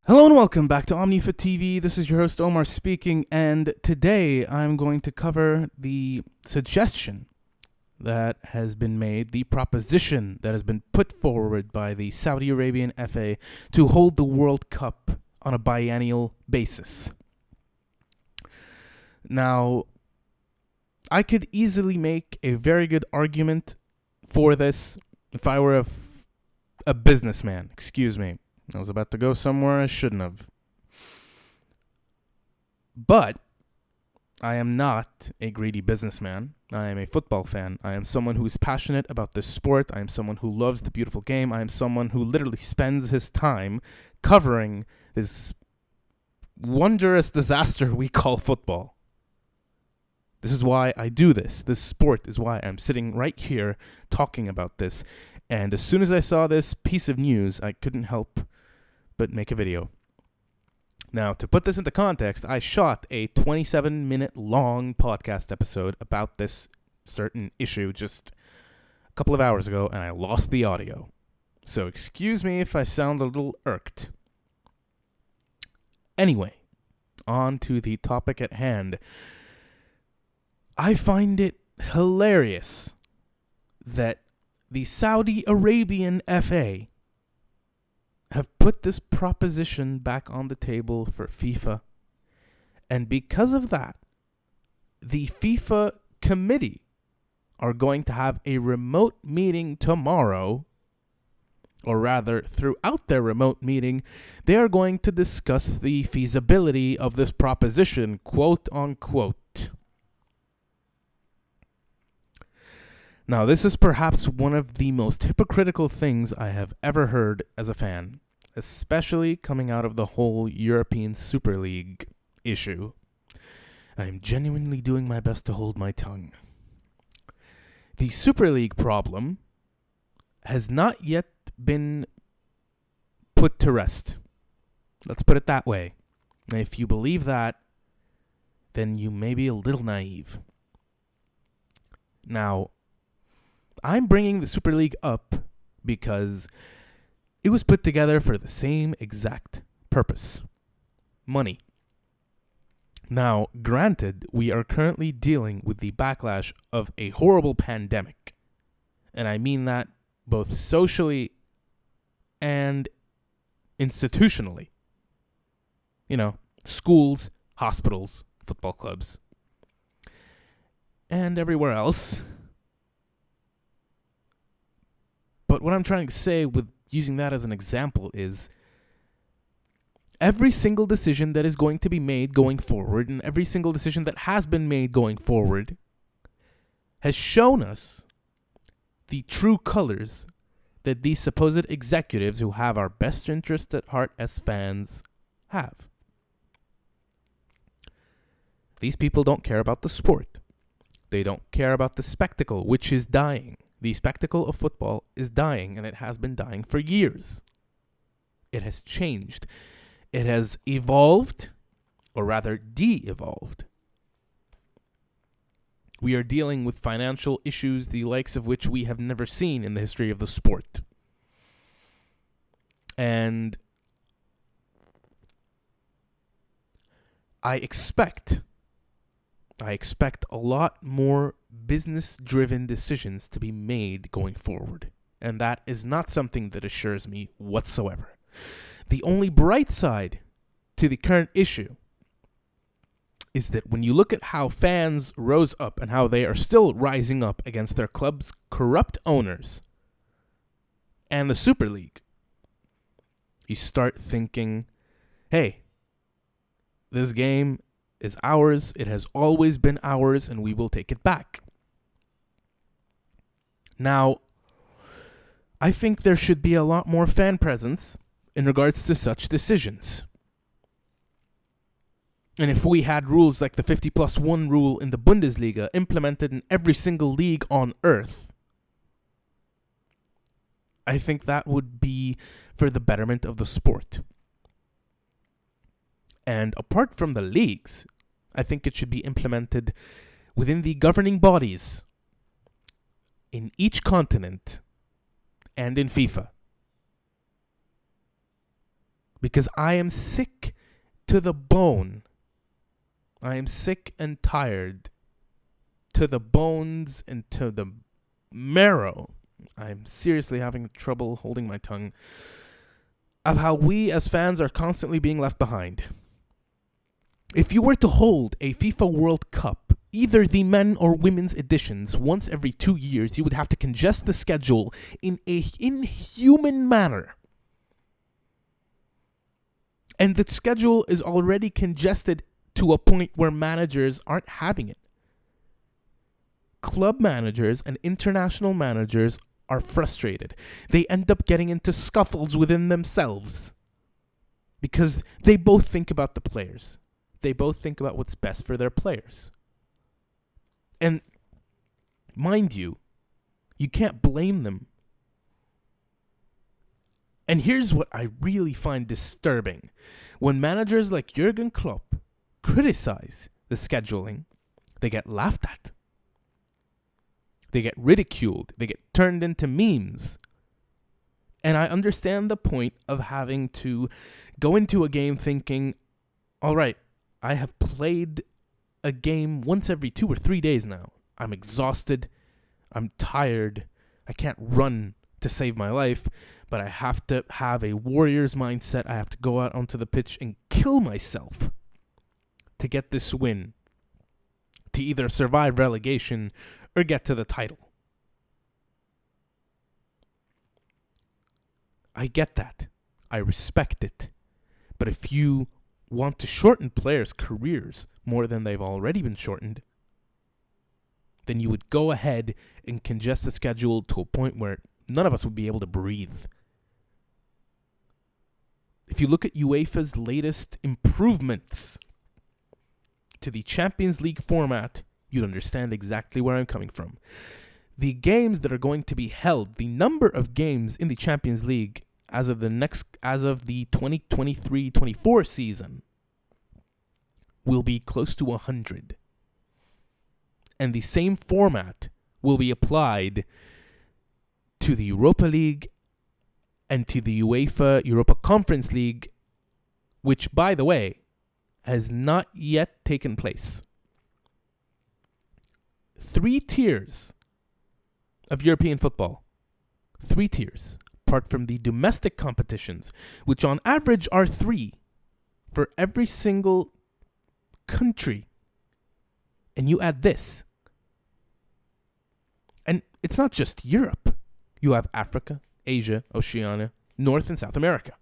Hello and welcome back to OmniFit TV. This is your host Omar speaking, and today I'm going to cover the suggestion that has been made, the proposition that has been put forward by the Saudi Arabian FA to hold the World Cup on a biennial basis. Now, I could easily make a very good argument for this if I were a businessman. Excuse me. I was about to go somewhere I shouldn't have. But I am not a greedy businessman. I am a football fan. I am someone who is passionate about this sport. I am someone who loves the beautiful game. I am someone who literally spends his time covering this wondrous disaster we call football. This is why I do this. This sport is why I'm sitting right here talking about this. And as soon as I saw this piece of news, I couldn't help but make a video. Now, to put this into context, I shot a 27-minute long podcast episode about this certain issue just a couple of hours ago, and I lost the audio. So excuse me if I sound a little irked. Anyway, on to the topic at hand. I find it hilarious that the Saudi Arabian FA have put this proposition back on the table for FIFA. And because of that, the FIFA committee are going to have a remote meeting tomorrow, or rather, throughout their remote meeting, they are going to discuss the feasibility of this proposition, quote unquote. Now, this is perhaps one of the most hypocritical things I have ever heard as a fan, especially coming out of the whole European Super League issue. I am genuinely doing my best to hold my tongue. The Super League problem has not yet been put to rest. Let's put it that way. And if you believe that, then you may be a little naive. Now, I'm bringing the Super League up because it was put together for the same exact purpose: money. Now, granted, we are currently dealing with the backlash of a horrible pandemic. And I mean that both socially and institutionally. You know, schools, hospitals, football clubs, and everywhere else. But what I'm trying to say with using that as an example is every single decision that is going to be made going forward, and every single decision that has been made going forward, has shown us the true colors that these supposed executives who have our best interest at heart as fans have. These people don't care about the sport. They don't care about the spectacle, which is dying. The spectacle of football is dying, and it has been dying for years. It has changed. It has evolved, or rather de-evolved. We are dealing with financial issues, the likes of which we have never seen in the history of the sport. And I expect a lot more business-driven decisions to be made going forward. And that is not something that assures me whatsoever. The only bright side to the current issue is that when you look at how fans rose up and how they are still rising up against their club's corrupt owners and the Super League, you start thinking, hey, this game is ours, it has always been ours, and we will take it back. Now, I think there should be a lot more fan presence in regards to such decisions. And if we had rules like the 50+1 rule in the Bundesliga implemented in every single league on earth, I think that would be for the betterment of the sport. And apart from the leagues, I think it should be implemented within the governing bodies in each continent and in FIFA. because I am sick to the bone. I am sick and tired to the bones and to the marrow. I'm seriously having trouble holding my tongue of how we as fans are constantly being left behind. If you were to hold a FIFA World Cup, either the men or women's editions, once every 2 years, you would have to congest the schedule in a inhuman manner. And the schedule is already congested to a point where managers aren't having it. Club managers and international managers are frustrated. They end up getting into scuffles within themselves because they both think about the players. They both think about what's best for their players. And mind you, you can't blame them. And here's what I really find disturbing. When managers like Jurgen Klopp criticize the scheduling, they get laughed at. They get ridiculed. They get turned into memes. And I understand the point of having to go into a game thinking, all right, I have played a game once every 2 or 3 days now. I'm exhausted. I'm tired. I can't run to save my life, but I have to have a warrior's mindset. I have to go out onto the pitch and kill myself to get this win, to either survive relegation or get to the title. I get that. I respect it. But if you want to shorten players' careers more than they've already been shortened, then you would go ahead and congest the schedule to a point where none of us would be able to breathe. If you look at UEFA's latest improvements to the Champions League format, you'd understand exactly where I'm coming from. The games that are going to be held, the number of games in the Champions League as of the 2023-24 season will be close to 100. And the same format will be applied to the Europa League and to the UEFA Europa Conference League, which, by the way, has not yet taken place. 3 tiers of European football. 3 tiers, apart from the domestic competitions, which on average are 3 for every single country. And you add this. And it's not just Europe. You have Africa, Asia, Oceania, North and South America.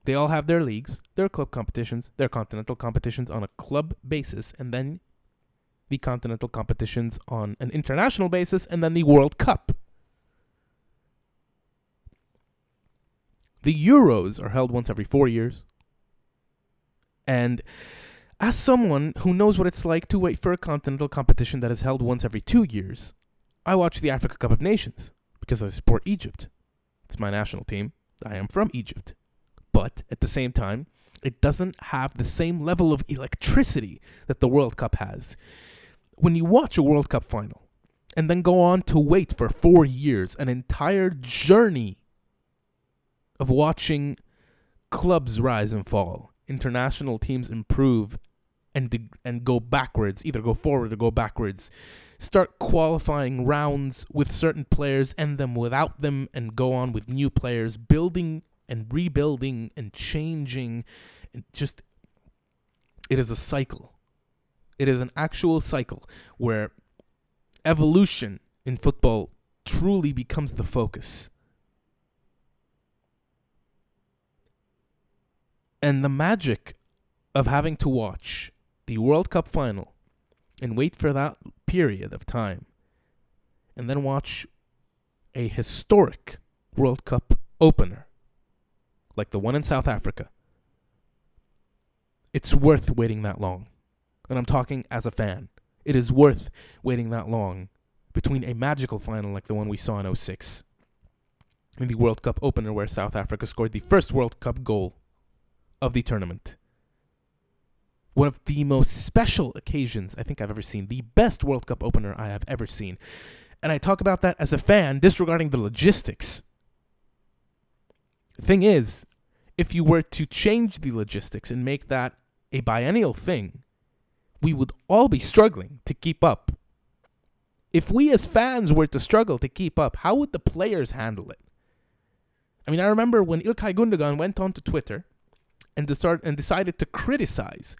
They all have their leagues, their club competitions, their continental competitions on a club basis, and then the continental competitions on an international basis, and then the World Cup. The Euros are held once every 4 years. And as someone who knows what it's like to wait for a continental competition that is held once every 2 years, I watch the Africa Cup of Nations because I support Egypt. It's my national team. I am from Egypt. But at the same time, it doesn't have the same level of electricity that the World Cup has. When you watch a World Cup final and then go on to wait for 4 years, an entire journey of watching clubs rise and fall, international teams improve and go backwards, either go forward or go backwards, start qualifying rounds with certain players, end them without them, and go on with new players, building and rebuilding and changing. And just, it is a cycle. It is an actual cycle where evolution in football truly becomes the focus. And the magic of having to watch the World Cup final and wait for that period of time and then watch a historic World Cup opener like the one in South Africa, it's worth waiting that long. And I'm talking as a fan. It is worth waiting that long between a magical final like the one we saw in 2006 and the World Cup opener where South Africa scored the first World Cup goal of the tournament. One of the most special occasions I think I've ever seen. The best World Cup opener I have ever seen. And I talk about that as a fan, disregarding the logistics. The thing is, if you were to change the logistics and make that a biennial thing, we would all be struggling to keep up. If we as fans were to struggle to keep up, how would the players handle it? I mean, I remember when İlkay Gündoğan went onto Twitter and decided to criticize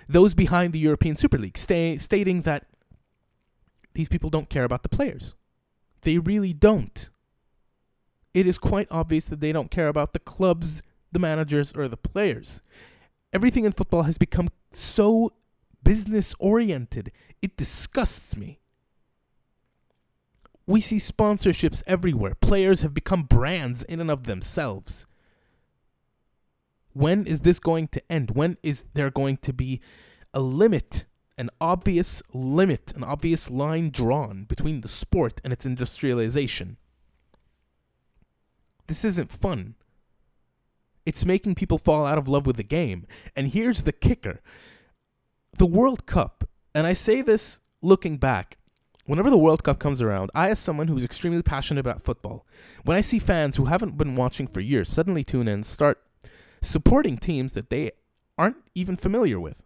those behind the European Super League, stating that these people don't care about the players. They really don't. It is quite obvious that they don't care about the clubs, the managers, or the players. Everything in football has become so business-oriented. It disgusts me. We see sponsorships everywhere. Players have become brands in and of themselves. When is this going to end? When is there going to be a limit, an obvious limit, an obvious line drawn between the sport and its industrialization? This isn't fun. It's making people fall out of love with the game. And here's the kicker. The World Cup, and I say this looking back, whenever the World Cup comes around, I, as someone who's extremely passionate about football, when I see fans who haven't been watching for years suddenly tune in, start supporting teams that they aren't even familiar with,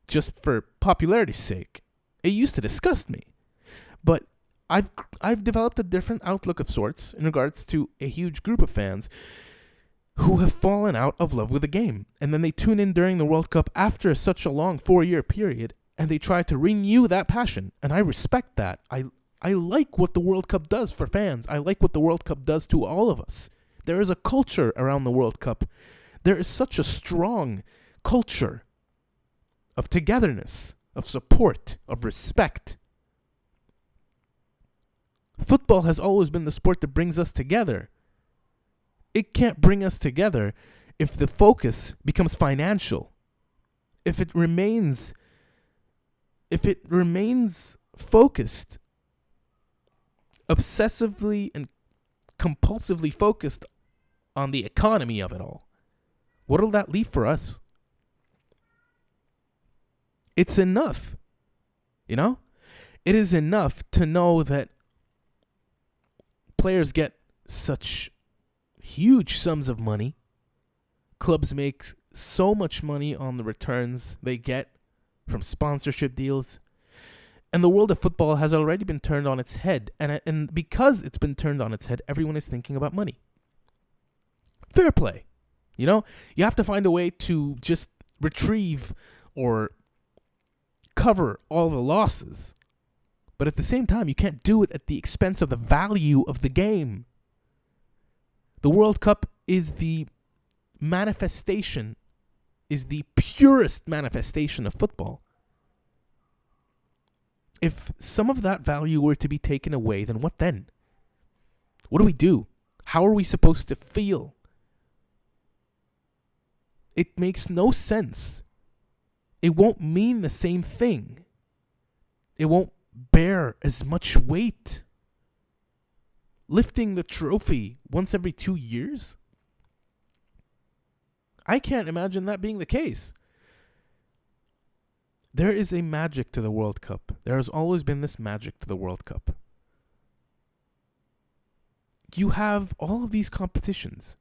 just for popularity's sake, it used to disgust me. But I've developed a different outlook of sorts in regards to a huge group of fans who have fallen out of love with the game. And then they tune in during the World Cup after such a long 4-year period, and they try to renew that passion. And I respect that. I like what the World Cup does for fans. I like what the World Cup does to all of us. There is a culture around the World Cup. There is such a strong culture of togetherness, of support, of respect. Football has always been the sport that brings us together. It can't bring us together if the focus becomes financial. If it remains focused, obsessively and compulsively focused on the economy of it all, what'll that leave for us? It's enough, you know? It is enough to know that players get such huge sums of money. Clubs make so much money on the returns they get from sponsorship deals. And the world of football has already been turned on its head. And because it's been turned on its head, everyone is thinking about money. Fair play. You know, you have to find a way to just retrieve or cover all the losses. But at the same time, you can't do it at the expense of the value of the game. The World Cup is the manifestation, is the purest manifestation of football. If some of that value were to be taken away, then what then? What do we do? How are we supposed to feel? It makes no sense. It won't mean the same thing. It won't bear as much weight. Lifting the trophy once every 2 years? I can't imagine that being the case. There is a magic to the World Cup. There has always been this magic to the World Cup. You have all of these competitions,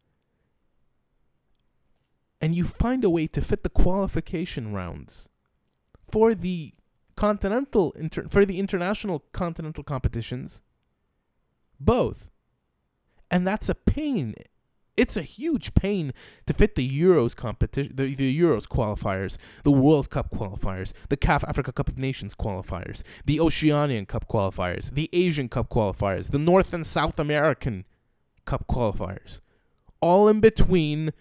and you find a way to fit the qualification rounds for the international continental competitions, both. And that's a pain. It's a huge pain to fit the Euros competition, the Euros qualifiers, the World Cup qualifiers, the CAF Africa Cup of Nations qualifiers, the Oceanian Cup qualifiers, the Asian Cup qualifiers, the North and South American Cup qualifiers. All in between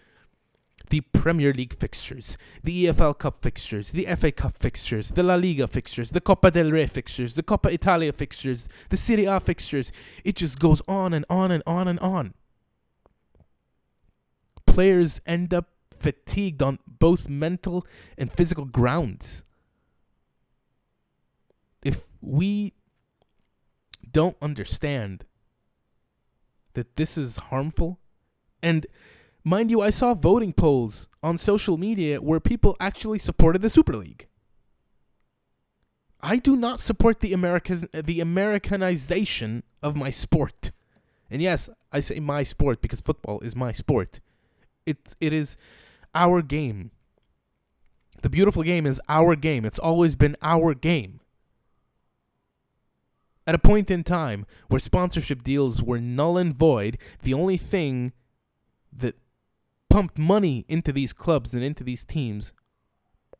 the Premier League fixtures, the EFL Cup fixtures, the FA Cup fixtures, the La Liga fixtures, the Coppa del Re fixtures, the Coppa Italia fixtures, the Serie A fixtures. It just goes on and on and on and on. Players end up fatigued on both mental and physical grounds. If we don't understand that this is harmful, and mind you, I saw voting polls on social media where people actually supported the Super League. I do not support the Americanization of my sport. And yes, I say my sport because football is my sport. It is our game. The beautiful game is our game. It's always been our game. At a point in time where sponsorship deals were null and void, the only thing that pumped money into these clubs and into these teams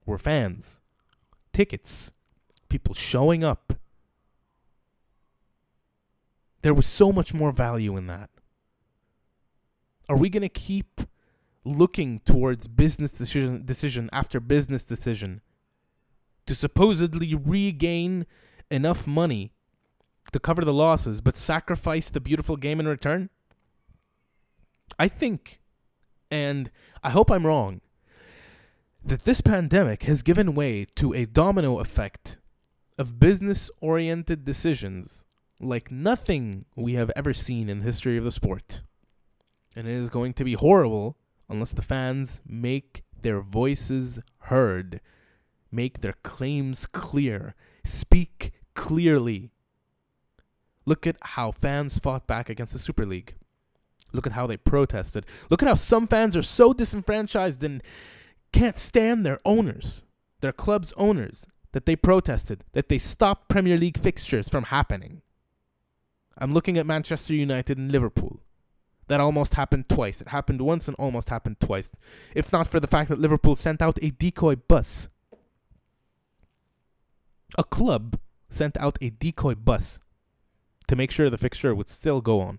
were fans, tickets, people showing up. There was so much more value in that. Are we going to keep looking towards business decision after business decision to supposedly regain enough money to cover the losses, but sacrifice the beautiful game in return? I think, and I hope I'm wrong, that this pandemic has given way to a domino effect of business-oriented decisions like nothing we have ever seen in the history of the sport. And it is going to be horrible unless the fans make their voices heard, make their claims clear, speak clearly. Look at how fans fought back against the Super League. Look at how they protested. Look at how some fans are so disenfranchised and can't stand their owners, their club's owners, that they protested, that they stopped Premier League fixtures from happening. I'm looking at Manchester United and Liverpool. That almost happened twice. It happened once and almost happened twice. If not for the fact that Liverpool sent out a decoy bus. A club sent out a decoy bus to make sure the fixture would still go on.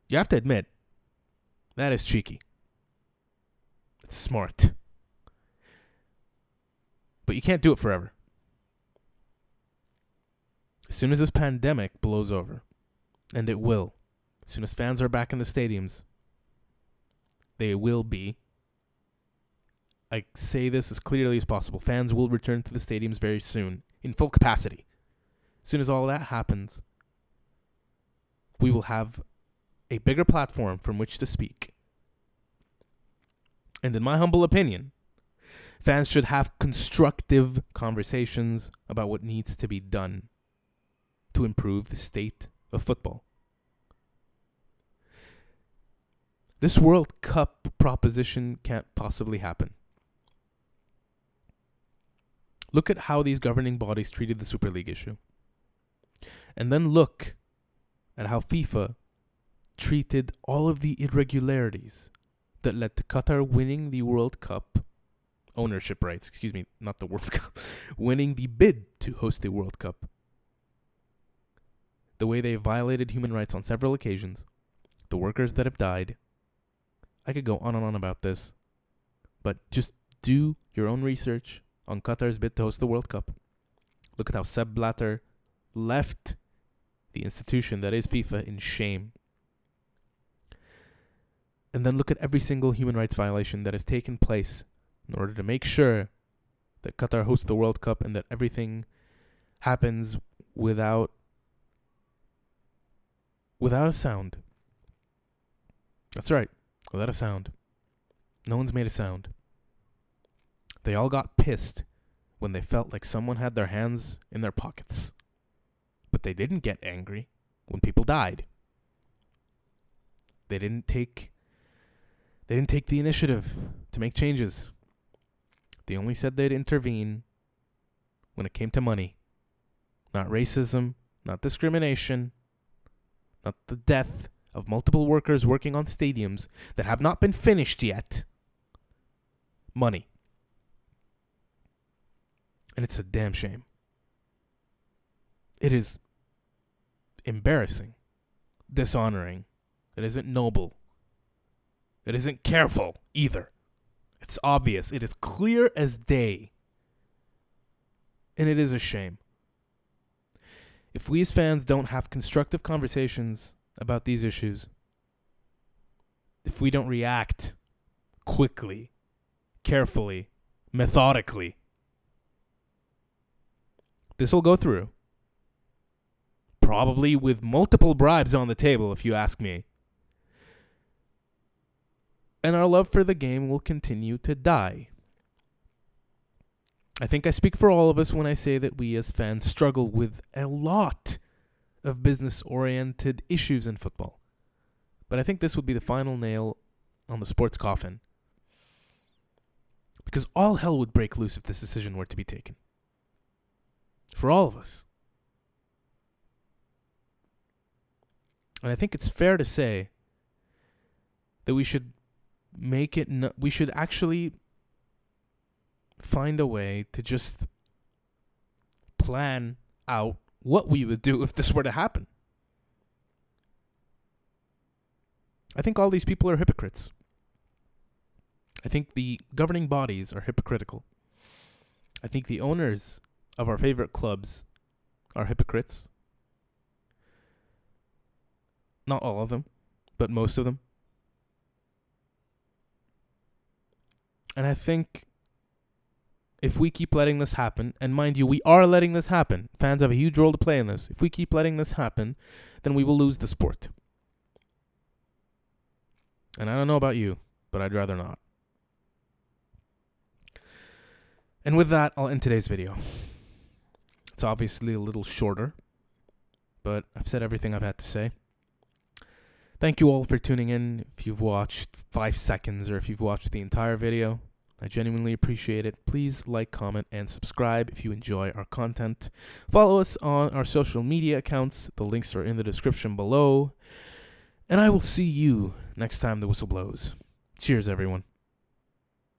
You have to admit, that is cheeky. It's smart. But you can't do it forever. As soon as this pandemic blows over, and it will, as soon as fans are back in the stadiums, they will be. I say this as clearly as possible. Fans will return to the stadiums very soon, in full capacity. As soon as all that happens, we will have a bigger platform from which to speak. And in my humble opinion, fans should have constructive conversations about what needs to be done to improve the state of football. This World Cup proposition can't possibly happen. Look at how these governing bodies treated the Super League issue. And then look at how FIFA treated all of the irregularities that led to Qatar winning the World Cup ownership rights, not the World Cup, winning the bid to host the World Cup. The way they violated human rights on several occasions, the workers that have died. I could go on and on about this, but just do your own research on Qatar's bid to host the World Cup. Look at how Sepp Blatter left the institution that is FIFA in shame. And then look at every single human rights violation that has taken place in order to make sure that Qatar hosts the World Cup and that everything happens without a sound. That's right, without a sound. No one's made a sound. They all got pissed when they felt like someone had their hands in their pockets. But they didn't get angry when people died. They didn't take the initiative to make changes. They only said they'd intervene when it came to money. Not racism, not discrimination, not the death of multiple workers working on stadiums that have not been finished yet. Money. And it's a damn shame. It is embarrassing, dishonoring. It isn't noble. It isn't careful either. It's obvious. It is clear as day. And it is a shame. If we as fans don't have constructive conversations about these issues, if we don't react quickly, carefully, methodically, this will go through. Probably with multiple bribes on the table, if you ask me. And our love for the game will continue to die. I think I speak for all of us when I say that we as fans struggle with a lot of business-oriented issues in football. But I think this would be the final nail on the sport's coffin. Because all hell would break loose if this decision were to be taken. For all of us. And I think it's fair to say that we should make it, we should actually find a way to just plan out what we would do if this were to happen. I think all these people are hypocrites. I think the governing bodies are hypocritical. I think the owners of our favorite clubs are hypocrites. Not all of them, but most of them. And I think if we keep letting this happen, and mind you, we are letting this happen. Fans have a huge role to play in this. If we keep letting this happen, then we will lose the sport. And I don't know about you, but I'd rather not. And with that, I'll end today's video. It's obviously a little shorter, but I've said everything I've had to say. Thank you all for tuning in. If you've watched 5 seconds or if you've watched the entire video, I genuinely appreciate it. Please like, comment, and subscribe if you enjoy our content. Follow us on our social media accounts. The links are in the description below. And I will see you next time the whistle blows. Cheers, everyone.